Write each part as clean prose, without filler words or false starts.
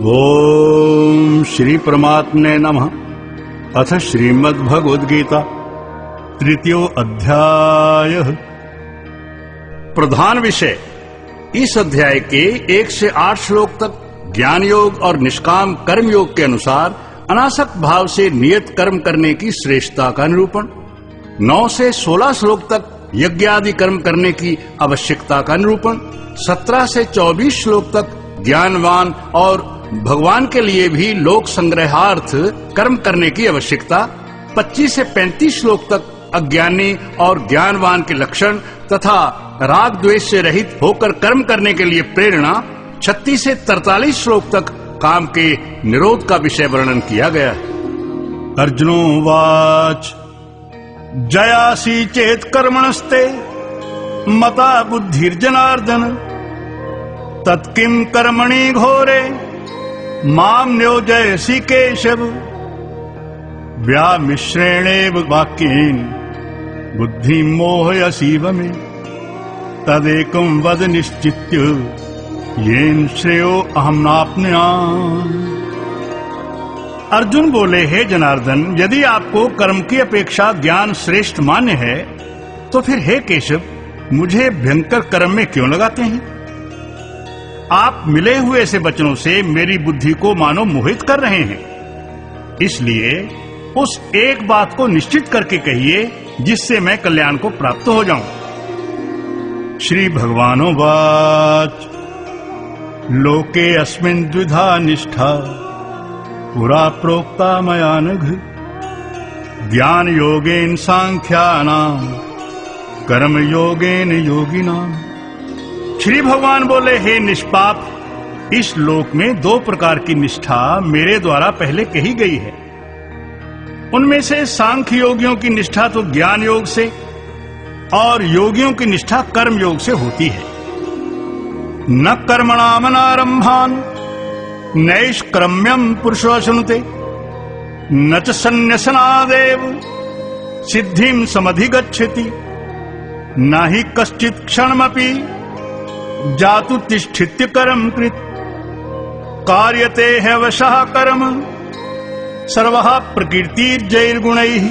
ओम श्री परमात्मने नमः। अथ श्रीमद्भगवद्गीता तृतीयो अध्याय। प्रधान विषय। इस अध्याय के 1 से 8 श्लोक तक ज्ञान योग और निष्काम कर्म योग के अनुसार अनासक्त भाव से नियत कर्म करने की श्रेष्ठता का निरूपण। 9 से 16 श्लोक तक यज्ञ आदि कर्म करने की आवश्यकता का निरूपण। 17 से 24 श्लोक तक ज्ञानवान और भगवान के लिए भी लोक संग्रहार्थ कर्म करने की आवश्यकता। 25 से 35 श्लोक तक अज्ञानी और ज्ञानवान के लक्षण तथा राग द्वेष से रहित होकर कर्म करने के लिए प्रेरणा। 36 से 43 श्लोक तक काम के निरोध का विषय वर्णन किया गया है। अर्जुनोवाच जयासी चेत कर्मणस्ते मता बुद्धिर्जनार्दन तत्किं कर्मणि घोरे माम नियोजयसि केशव व्यामिश्रेणेव वाक्येन बुद्धि मोहयसीव मे तदेकं वद निश्चित्य येन श्रेयो अहम नाप्नुयाम्। अर्जुन बोले, हे जनार्दन, यदि आपको कर्म की अपेक्षा ज्ञान श्रेष्ठ मान्य है तो फिर हे केशव, मुझे भयंकर कर्म में क्यों लगाते हैं? आप मिले हुए से वचनों से मेरी बुद्धि को मानो मोहित कर रहे हैं। इसलिए उस एक बात को निश्चित करके कहिए जिससे मैं कल्याण को प्राप्त हो जाऊं। श्री भगवानोवाच लोके अस्मिन् द्विधा निष्ठा पुरा प्रोक्ता मया नघ ज्ञान योगेन सांख्यानाम कर्म योगेन योगिनाम। श्री भगवान बोले, हे निष्पाप, इस लोक में 2 प्रकार की निष्ठा मेरे द्वारा पहले कही गई है। उनमें से सांख्य योगियों की निष्ठा तो ज्ञान योग से और योगियों की निष्ठा कर्म योग से होती है। न कर्मणामनारंभान नैष्कर्म्यम पुरुषो अश्नुते न च सन्न्यसनादेव सिद्धिं समधिगच्छति न हि कश्चित् क्षणमपि जातु तिष्ठित्य कर्म कृत कार्यते ह्यवशः कर्म सर्वः प्रकृतिर्जैर्गुणैः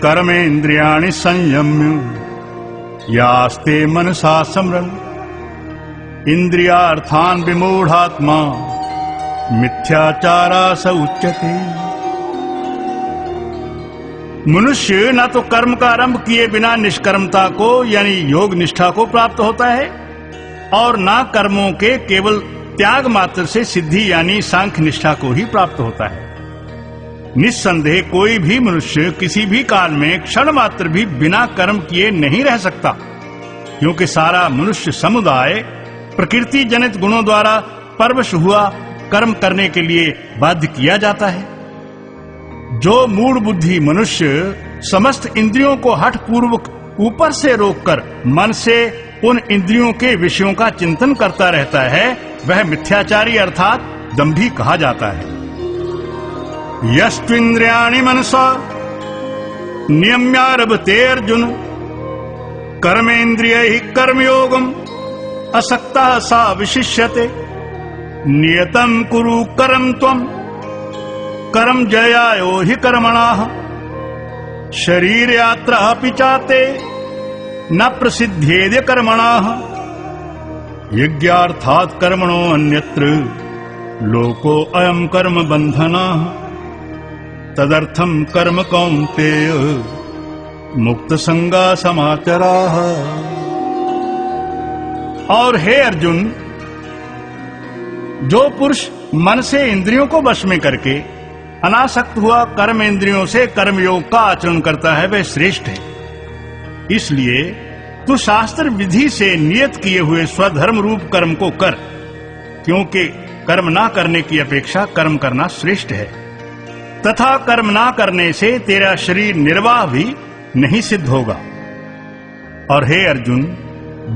कर्मेन्द्रियाणि संयम्य यास्ते मनसा स्मरन् इंद्रियार्थान् विमूढ़ात्मा मिथ्याचारा स उच्यते। मनुष्य न तो कर्म का आरंभ किए बिना निष्कर्मता को यानी योग निष्ठा को प्राप्त होता है और न कर्मों के केवल त्याग मात्र से सिद्धि यानी सांख्य निष्ठा को ही प्राप्त होता है। निस्संदेह कोई भी मनुष्य किसी भी काल में क्षण मात्र भी बिना कर्म किए नहीं रह सकता, क्योंकि सारा मनुष्य समुदाय प्रकृति जनित गुणों द्वारा परवश हुआ कर्म करने के लिए बाध्य किया जाता है। जो मूढ़ बुद्धि मनुष्य समस्त इंद्रियों को हठ पूर्वक ऊपर से रोककर मन से उन इंद्रियों के विषयों का चिंतन करता रहता है, वह मिथ्याचारी अर्थात दंभी कहा जाता है। यस्त्विन्द्रियाणि मनसा नियम्यारभते अर्जुन कर्मेन्द्रियैः कर्मयोगम् असक्तः सा विशिष्यते नियतं कुरु कर्म त्वम् कर्म जयायो हि कर्मणाः शरीर यात्रा अपि चाते न प्रसिद्धेद्य कर्मणाः यज्ञार्थात् कर्मणो अन्यत्र लोको अयं कर्म बंधनः तदर्थं कर्म कौन्तेय मुक्त संगा समाचराः। और हे अर्जुन, जो पुरुष मन से इंद्रियों को वश में करके अनासक्त हुआ कर्म इंद्रियों से कर्मयोग का आचरण करता है, वह श्रेष्ठ है। इसलिए तू शास्त्र विधि से नियत किए हुए स्वधर्म रूप कर्म को कर, क्योंकि कर्म ना करने की अपेक्षा कर्म करना श्रेष्ठ है तथा कर्म ना करने से तेरा शरीर निर्वाह भी नहीं सिद्ध होगा। और हे अर्जुन,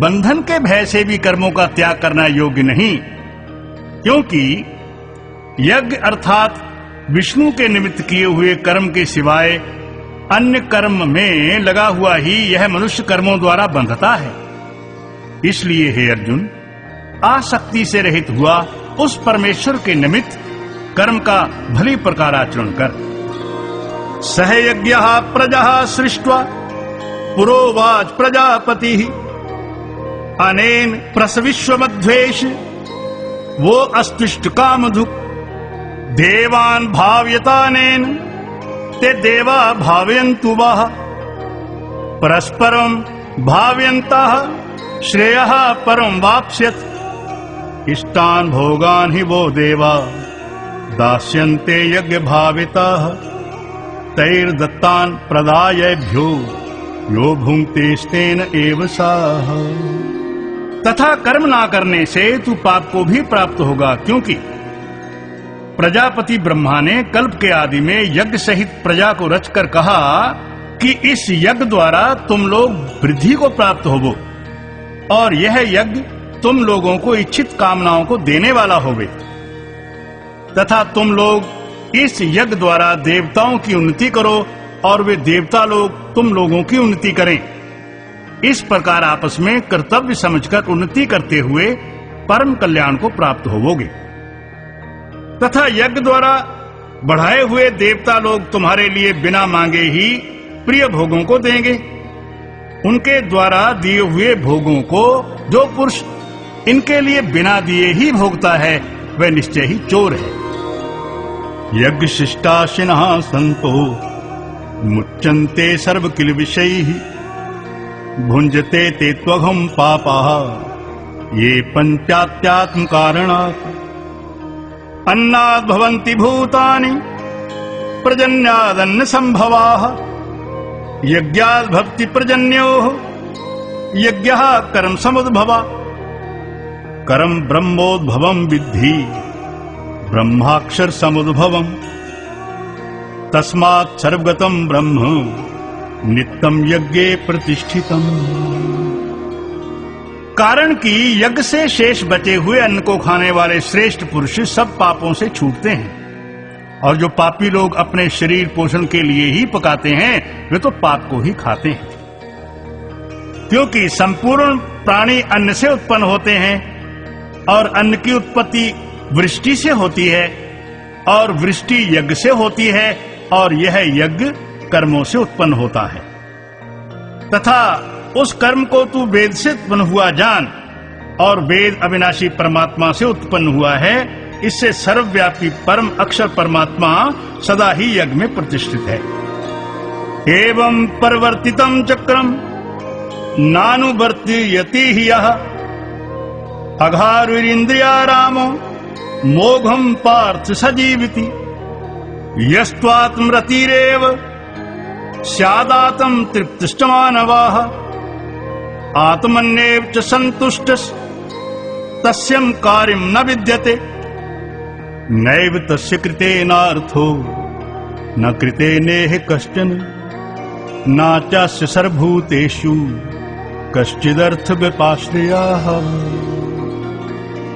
बंधन के भय से भी कर्मों का त्याग करना योग्य नहीं, क्योंकि यज्ञ अर्थात विष्णु के निमित्त किए हुए कर्म के सिवाय अन्य कर्म में लगा हुआ ही यह मनुष्य कर्मों द्वारा बंधता है। इसलिए हे अर्जुन, आसक्ति से रहित हुआ उस परमेश्वर के निमित्त कर्म का भली प्रकार आचरण कर। सहयज्ञः प्रजा सृष्ट्वा पुरोवाच प्रजापति अनेन प्रसविश्वमध्वेश वो अस्तिष्ट कामधुक् देवान् भाव्यतानेन ते देवा भावयन्तु वः परस्परं भावयन्तः श्रेयः परं वाप्स्यत् इष्टान् भोगान् हि वो देवा दास्यन्ते यज्ञ भाविताः तैर्दत्तान् प्रदायेभ्यो यो भुंक्तेस्तेन एव साः। तथा कर्म ना करने से तू पाप को भी प्राप्त होगा, क्योंकि प्रजापति ब्रह्मा ने कल्प के आदि में यज्ञ सहित प्रजा को रचकर कहा कि इस यज्ञ द्वारा तुम लोग वृद्धि को प्राप्त होवो और यह यज्ञ तुम लोगों को इच्छित कामनाओं को देने वाला होवे तथा तुम लोग इस यज्ञ द्वारा देवताओं की उन्नति करो और वे देवता लोग तुम लोगों की उन्नति करें। इस प्रकार आपस में कर्तव्य समझकर उन्नति करते हुए परम कल्याण को प्राप्त होवोगे तथा यज्ञ द्वारा बढ़ाए हुए देवता लोग तुम्हारे लिए बिना मांगे ही प्रिय भोगों को देंगे। उनके द्वारा दिए हुए भोगों को जो पुरुष इनके लिए बिना दिए ही भोगता है वह निश्चय ही चोर है। यज्ञ शिष्टाशिनः संतो मुच्यन्ते सर्व किल विषयैः भुंजते ते त्वघं पापाः ये पंचात्यात्म कारणात् अन्नाद् भवन्ति भूतानि प्रजन्यादन्न संभवाः यज्ञाद् भवति प्रजन्योः यज्ञः कर्म समुद्भवा कर्म ब्रह्मोद्भवं विद्धि ब्रह्माक्षर समुद्भवम् तस्मात् सर्वगतं ब्रह्म नित्यं यज्ञे प्रतिष्ठितम्। कारण कि यज्ञ से शेष बचे हुए अन्न को खाने वाले श्रेष्ठ पुरुष सब पापों से छूटते हैं और जो पापी लोग अपने शरीर पोषण के लिए ही पकाते हैं वे तो पाप को ही खाते हैं, क्योंकि संपूर्ण प्राणी अन्न से उत्पन्न होते हैं और अन्न की उत्पत्ति वृष्टि से होती है और वृष्टि यज्ञ से होती है और यह यज्ञ कर्मों से उत्पन्न होता है तथा उस कर्म को तू वेद से उत्पन्न हुआ जान और वेद अविनाशी परमात्मा से उत्पन्न हुआ है। इससे सर्वव्यापी परम अक्षर परमात्मा सदा ही यज्ञ में प्रतिष्ठित है। एवं परिवर्तितं चक्रम नानुवर्तयति हि यः अघारुरिन्द्रियारामो मोघम पार्थ सजीविति यस्त्वात्मरतिरेव स्यादात्म तृप्तिश्च मानवाः आत्मन्येव च संतुष्टः तस्यं कार्यं न विद्यते नैव तस्य कृतेनार्थो न कृतेनेह कश्चन नाचास्य सर्वभूतेषु कश्चिदर्थ विपाश्रयाः।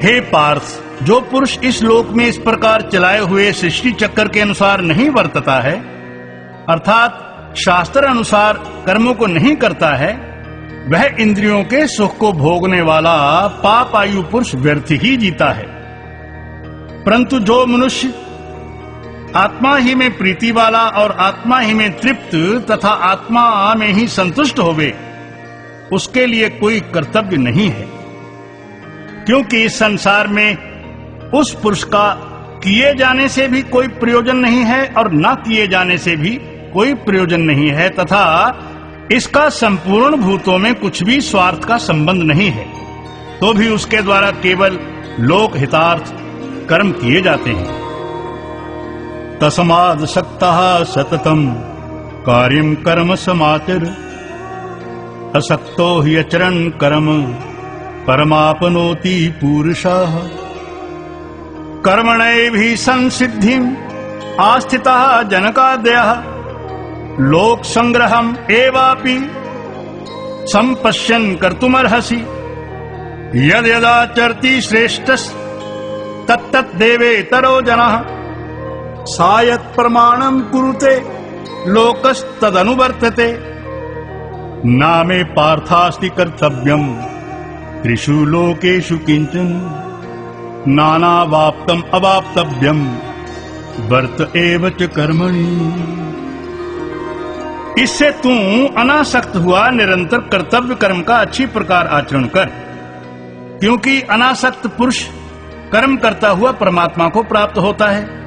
हे पार्थ, जो पुरुष इस लोक में इस प्रकार चलाए हुए सृष्टि चक्र के अनुसार नहीं वर्तता है अर्थात शास्त्र अनुसार कर्मों को नहीं करता है, वह इंद्रियों के सुख को भोगने वाला पाप आयु पुरुष व्यर्थ ही जीता है। परंतु जो मनुष्य आत्मा ही में प्रीति वाला और आत्मा ही में तृप्त तथा आत्मा में ही संतुष्ट होवे, उसके लिए कोई कर्तव्य नहीं है, क्योंकि इस संसार में उस पुरुष का किए जाने से भी कोई प्रयोजन नहीं है और न किए जाने से भी कोई प्रयोजन नहीं है तथा इसका संपूर्ण भूतों में कुछ भी स्वार्थ का संबंध नहीं है, तो भी उसके द्वारा केवल लोक हितार्थ कर्म किए जाते हैं। तस्माद् सक्तः सततं कार्यं कर्म समाचर असक्तो हि अचरन् कर्म परमाप्नोति पुरुषः कर्मणैव संसिद्धिम् आस्थितः जनकादयः लोक संग्रहम् एवापि संपश्यन् कर्तुमर्हसि यद् यदाचरति श्रेष्ठस् तत्तत् देवेतरो जनः सा यत् प्रमाणं कुरुते लोकस्तदनुवर्तते नामे पार्थास्ति कर्तव्यम् त्रिषु लोकेषु किंचन नानावाप्तम अवाप्तव्यम वर्त एव च कर्मणि। इससे तू अनासक्त हुआ निरंतर कर्तव्य कर्म का अच्छी प्रकार आचरण कर, क्योंकि अनासक्त पुरुष कर्म करता हुआ परमात्मा को प्राप्त होता है।